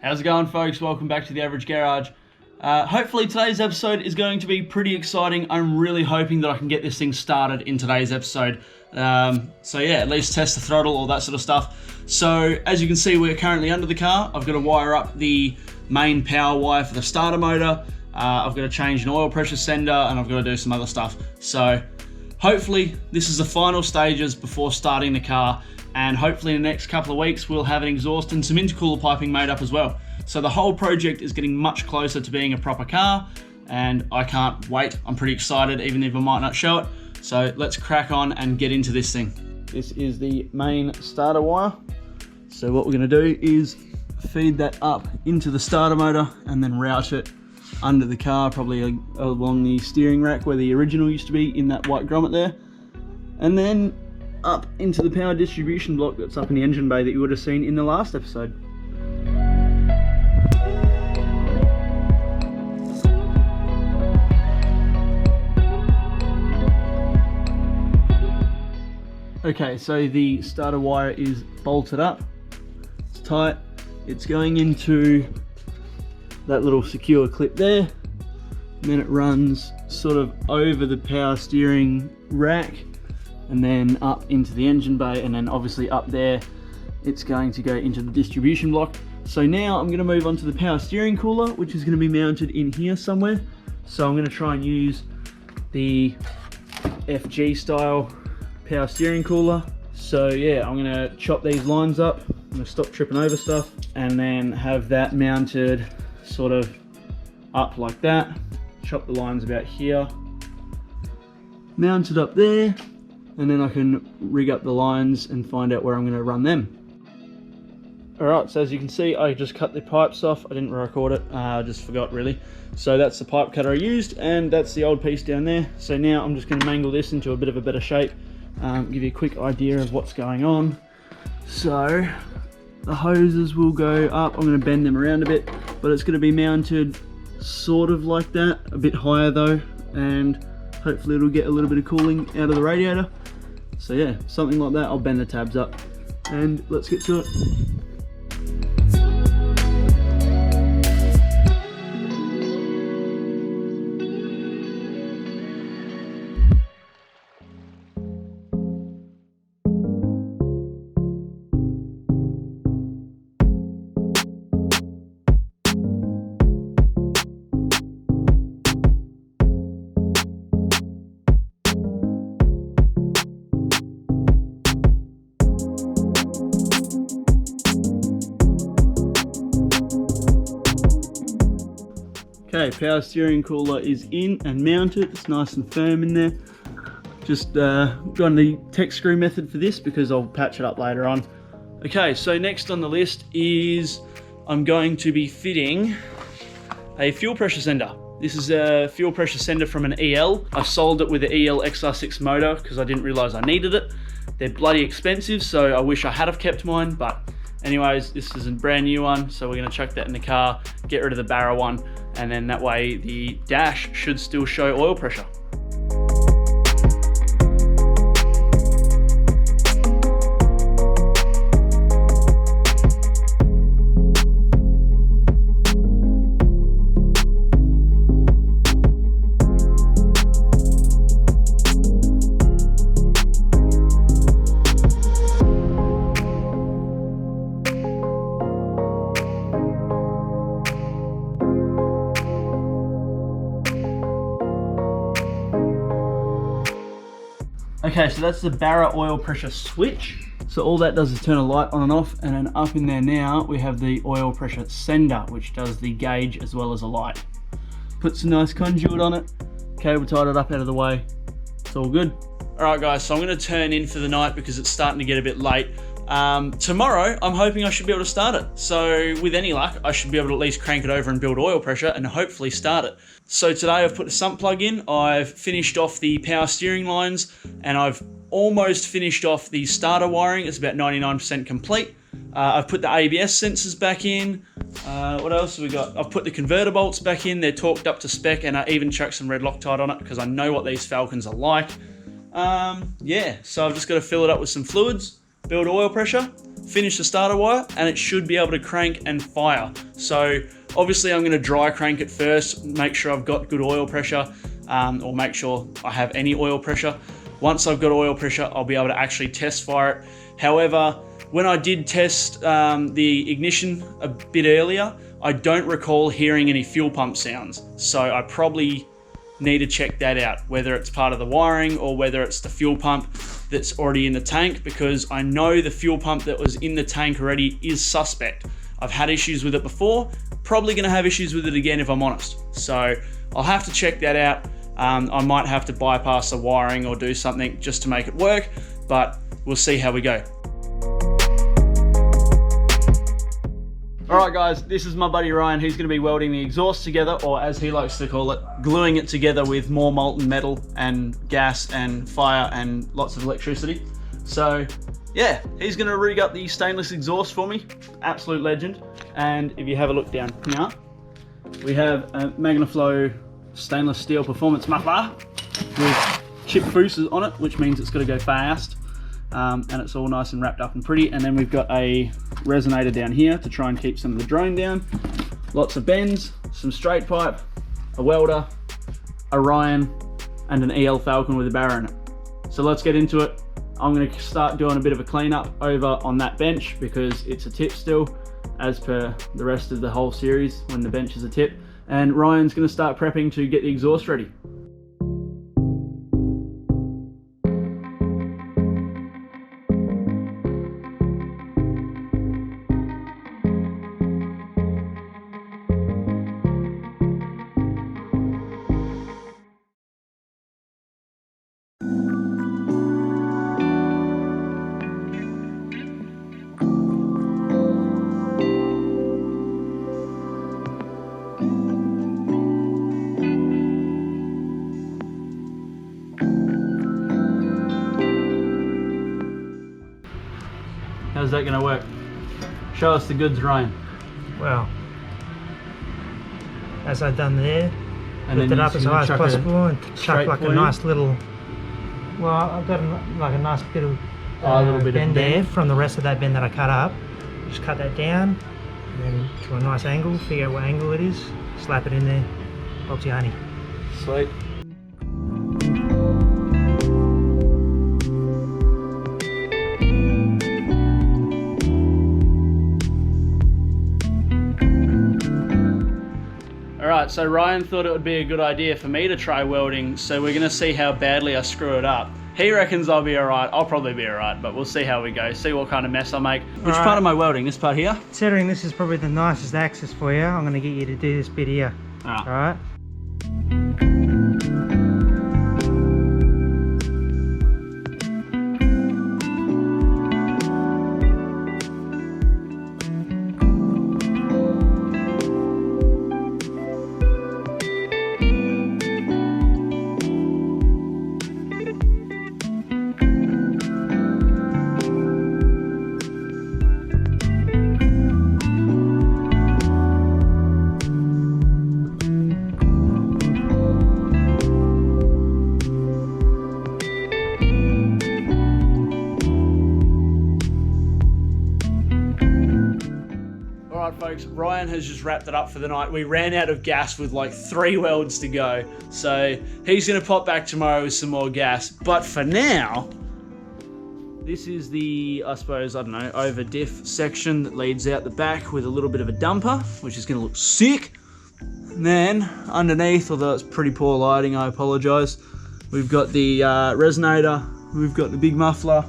How's it going, folks? Welcome back to The Average Garage. Hopefully today's episode is going to be pretty exciting. I'm really hoping that I can get this thing started in today's episode. So yeah, at least test the throttle, all that sort of stuff. So as you can see, we're currently under the car. I've got to wire up the main power wire for the starter motor. I've got to change an oil pressure sender, and I've got to do some other stuff. So hopefully this is the final stages before starting the car. And hopefully in the next couple of weeks, we'll have an exhaust and some intercooler piping made up as well. So the whole project is getting much closer to being a proper car, and I can't wait. I'm pretty excited, even if I might not show it. So let's crack on and get into this thing. This is the main starter wire. So what we're gonna do is feed that up into the starter motor and then route it under the car, probably along the steering rack where the original used to be, in that white grommet there. And then up into the power distribution block that's up in the engine bay that you would have seen in the last episode. Okay, so the starter wire is bolted up, it's tight, it's going into that little secure clip there, and then it runs sort of over the power steering rack and then up into the engine bay, and then obviously up there it's going to go into the distribution block. So now I'm going to move on to the power steering cooler, which is going to be mounted in here somewhere. So I'm going to try and use the FG style power steering cooler. So yeah, I'm going to chop these lines up, I'm going to stop tripping over stuff, and then have that mounted sort of up like that. Chop the lines about here, mount it up there, and then I can rig up the lines and find out where I'm going to run them. Alright, so as you can see, I just cut the pipes off. I didn't record it, I just forgot really. So that's the pipe cutter I used, and that's the old piece down there. So now I'm just going to mangle this into a bit of a better shape, give you a quick idea of what's going on. So the hoses will go up. I'm going to bend them around a bit, but it's going to be mounted sort of like that, a bit higher though, and hopefully it'll get a little bit of cooling out of the radiator. So yeah, something like that. I'll bend the tabs up and let's get to it. Okay, power steering cooler is in and mounted. It's nice and firm in there. Just gone the tech screw method for this because I'll patch it up later on. Okay, so next on the list is I'm going to be fitting a fuel pressure sender. This is a fuel pressure sender from an EL. I sold it with the EL XR6 motor because I didn't realize I needed it. They're bloody expensive, so I wish I had have kept mine, but anyways, this is a brand new one, so we're gonna chuck that in the car, get rid of the Barra one, and then that way the dash should still show oil pressure. Okay, so that's the Barra oil pressure switch. So all that does is turn a light on and off, and then up in there now we have the oil pressure sender, which does the gauge as well as a light. Put some nice conduit on it, cable tied it up out of the way, it's all good. All right guys, so I'm gonna turn in for the night because it's starting to get a bit late. Tomorrow, I'm hoping I should be able to start it. So with any luck, I should be able to at least crank it over and build oil pressure and hopefully start it. So today I've put the sump plug in, I've finished off the power steering lines, and I've almost finished off the starter wiring. It's about 99% complete. I've put the ABS sensors back in. What else have we got? I've put the converter bolts back in. They're torqued up to spec, and I even chucked some red Loctite on it because I know what these Falcons are like. Yeah, so I've just got to fill it up with some fluids, build oil pressure, finish the starter wire, and it should be able to crank and fire. So obviously I'm going to dry crank it first, make sure I've got good oil pressure, or make sure I have any oil pressure. Once I've got oil pressure, I'll be able to actually test fire it. However, when I did test the ignition a bit earlier, I don't recall hearing any fuel pump sounds. So I probably need to check that out, whether it's part of the wiring or whether it's the fuel pump that's already in the tank, because I know the fuel pump that was in the tank already is suspect. I've had issues with it before, probably gonna have issues with it again if I'm honest. So I'll have to check that out. I might have to bypass the wiring or do something just to make it work, but we'll see how we go. Alright guys, this is my buddy Ryan. He's going to be welding the exhaust together, or as he likes to call it, gluing it together with more molten metal and gas and fire and lots of electricity. So yeah, he's going to rig up the stainless exhaust for me. Absolute legend. And if you have a look down here, we have a Magnaflow stainless steel performance muffler with chip fuses on it, which means it's got to go fast. And it's all nice and wrapped up and pretty. And then we've got a resonator down here to try and keep some of the drone down. Lots of bends, some straight pipe, a welder, a Ryan, and an EL Falcon with a Barra in it. So let's get into it. I'm going to start doing a bit of a cleanup over on that bench because it's a tip still, as per the rest of the whole series when the bench is a tip. And Ryan's going to start prepping to get the exhaust ready. How's that gonna work? Show us the goods, Ryan. Well, as I've done there, And lift then it up as high as possible and chuck like a point. nice little, well, I've got like a nice bit of little bit bend of there bend from the rest of that bend that I cut up. Just cut that down and then to a nice angle, figure out what angle it is, slap it in there, Bob's your honey. Sweet. Alright, so Ryan thought it would be a good idea for me to try welding, so we're going to see how badly I screw it up. He reckons I'll be alright, I'll probably be alright, but we'll see how we go, see what kind of mess I make. Which part am I welding? This part here? Considering this is probably the nicest axis for you, I'm going to get you to do this bit here. Alright? Folks, Ryan has just wrapped it up for the night. We ran out of gas with like 3 welds to go, so he's going to pop back tomorrow with some more gas. But for now, this is the, I suppose, I don't know, over diff section that leads out the back with a little bit of a dumper, which is going to look sick. And then underneath, although it's pretty poor lighting, I apologise, we've got the resonator, we've got the big muffler,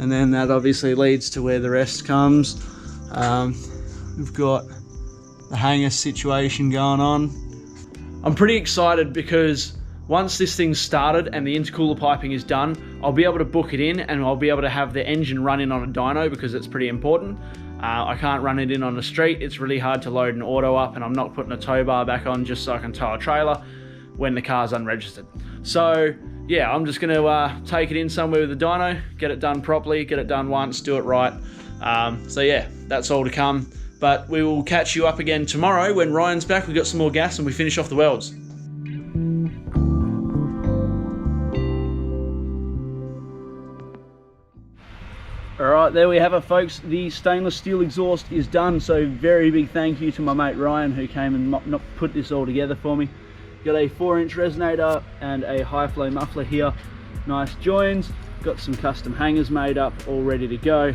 and then that obviously leads to where the rest comes. We've got the hanger situation going on. I'm pretty excited because once this thing's started and the intercooler piping is done, I'll be able to book it in and I'll be able to have the engine run in on a dyno because it's pretty important. I can't run it in on the street. It's really hard to load an auto up, and I'm not putting a tow bar back on just so I can tow a trailer when the car's unregistered. So yeah, I'm just gonna take it in somewhere with a dyno, get it done properly, get it done once, do it right. So yeah, that's all to come. But we will catch you up again tomorrow when Ryan's back. We've got some more gas and we finish off the welds. Alright, there we have it, folks. The stainless steel exhaust is done, so very big thank you to my mate Ryan, who came and not put this all together for me. Got a 4-inch resonator and a high flow muffler here. Nice joins, got some custom hangers made up, all ready to go.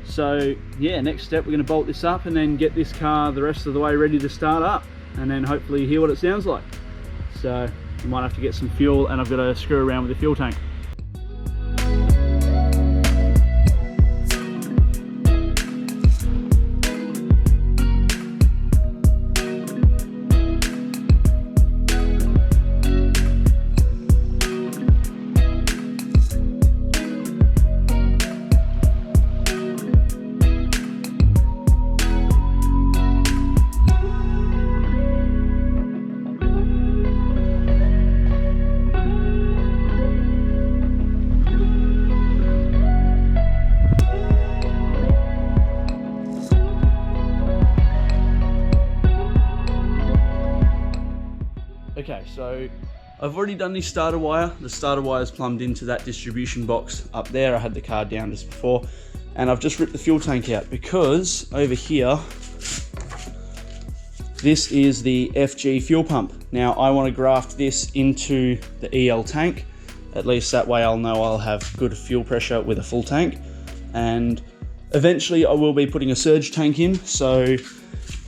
So yeah, next step, we're going to bolt this up and then get this car the rest of the way ready to start up, and then hopefully hear what it sounds like. So we might have to get some fuel, and I've got to screw around with the fuel tank. Okay, so I've already done the starter wire. The starter wire is plumbed into that distribution box up there. I had the car down just before, and I've just ripped the fuel tank out because over here, this is the FG fuel pump. Now I want to graft this into the EL tank. At least that way I'll know I'll have good fuel pressure with a full tank. And eventually I will be putting a surge tank in. So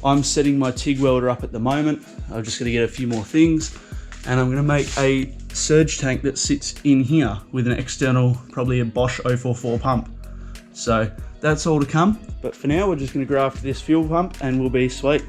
I'm setting my TIG welder up at the moment. I'm just going to get a few more things, and I'm going to make a surge tank that sits in here with an external, probably a Bosch 044 pump. So that's all to come, but for now we're just going to graft this fuel pump and we'll be sweet.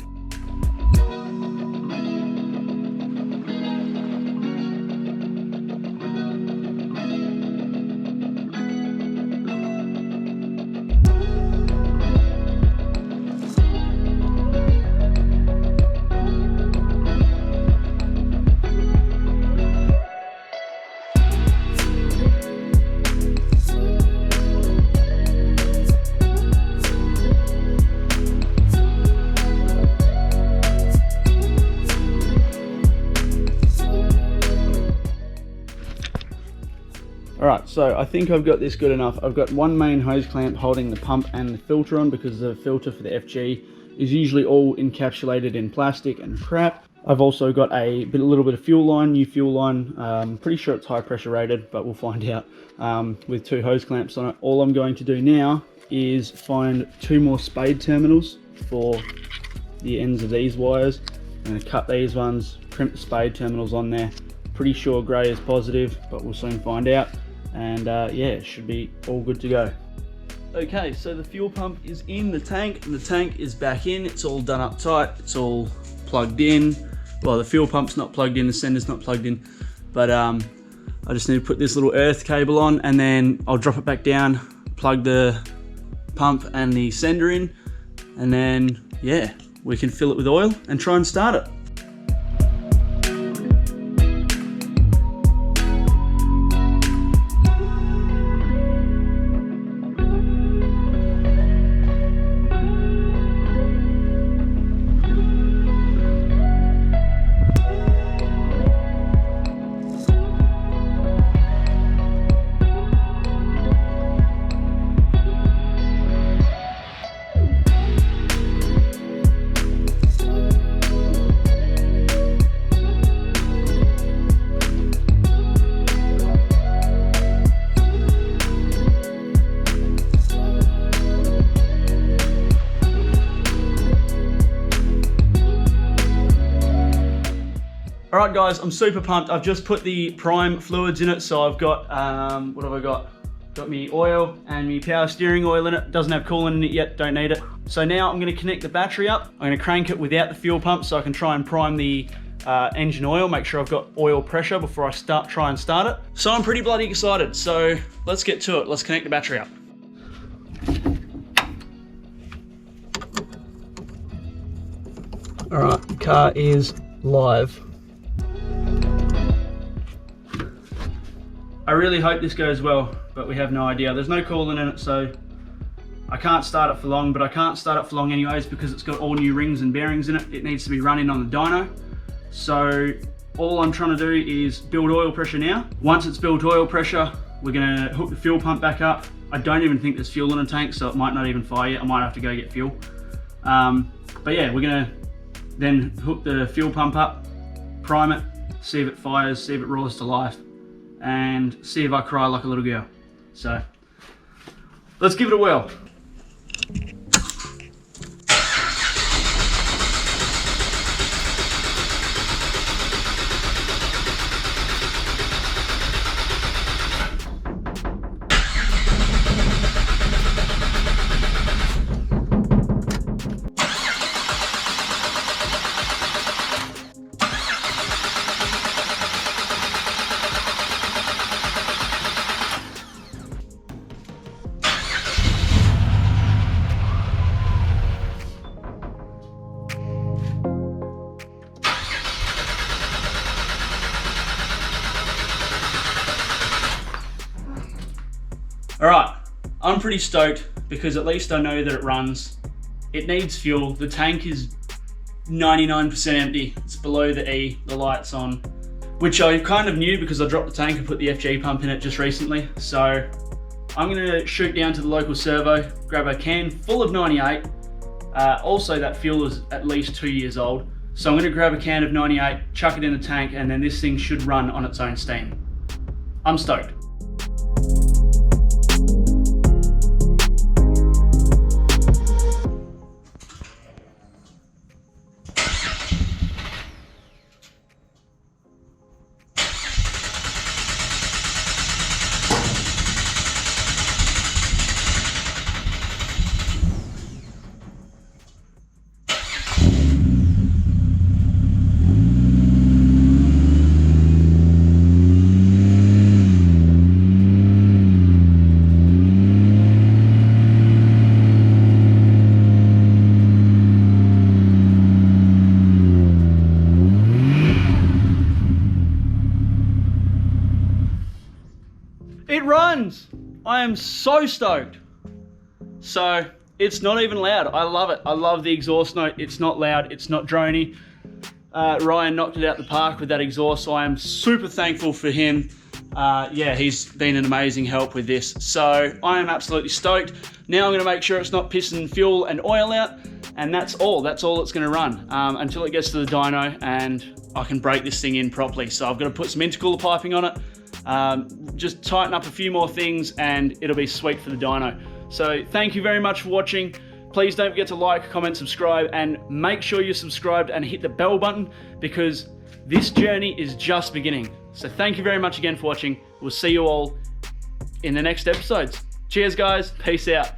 Alright, so I think I've got this good enough. I've got one main hose clamp holding the pump and the filter on, because the filter for the FG is usually all encapsulated in plastic and crap. I've also got a little bit of fuel line, new fuel line. Pretty sure it's high pressure rated, but we'll find out, with 2 hose clamps on it. All I'm going to do now is find 2 more spade terminals for the ends of these wires. I'm going to cut these ones, crimp the spade terminals on there. Pretty sure grey is positive, but we'll soon find out. And yeah, it should be all good to go. Okay, so the fuel pump is in the tank, and the tank is back in. It's all done up tight, it's all plugged in. Well, the fuel pump's not plugged in, the sender's not plugged in, but I just need to put this little earth cable on, and then I'll drop it back down, plug the pump and the sender in, and then yeah, we can fill it with oil and try and start it. Alright guys, I'm super pumped. I've just put the prime fluids in it, so I've got, what have I got? Got me oil and me power steering oil in it. Doesn't have coolant in it yet, don't need it. So now I'm going to connect the battery up. I'm going to crank it without the fuel pump so I can try and prime the engine oil, make sure I've got oil pressure before I try and start it. So I'm pretty bloody excited, so let's get to it. Let's connect the battery up. Alright, the car is live. I really hope this goes well, but we have no idea. There's no coolant in it, so I can't start it for long, but I can't start it for long anyways because it's got all new rings and bearings in it. It needs to be running on the dyno. So all I'm trying to do is build oil pressure now. Once it's built oil pressure, we're gonna hook the fuel pump back up. I don't even think there's fuel in a tank, so it might not even fire yet. I might have to go get fuel. But yeah, we're gonna then hook the fuel pump up, prime it, see if it fires, see if it roars to life, and see if I cry like a little girl. So let's give it a whirl. All right, I'm pretty stoked because at least I know that it runs. It needs fuel. The tank is 99% empty. It's below the E, the light's on, which I kind of knew because I dropped the tank and put the FG pump in it just recently. So I'm gonna shoot down to the local servo, grab a can full of 98. Also that fuel is at least 2 years old. So I'm gonna grab a can of 98, chuck it in the tank, and then this thing should run on its own steam. I'm stoked. It runs! I am so stoked. So it's not even loud. I love it. I love the exhaust note. It's not loud. It's not drony. Ryan knocked it out the park with that exhaust, so I am super thankful for him. Yeah, he's been an amazing help with this. So I am absolutely stoked. Now I'm going to make sure it's not pissing fuel and oil out, and that's all. That's all it's going to run until it gets to the dyno and I can break this thing in properly. So I've got to put some intercooler piping on it. Just tighten up a few more things and it'll be sweet for the dyno. So thank you very much for watching. Please don't forget to like, comment, subscribe, and make sure you're subscribed and hit the bell button because this journey is just beginning. So thank you very much again for watching. We'll see you all in the next episodes. Cheers guys, peace out.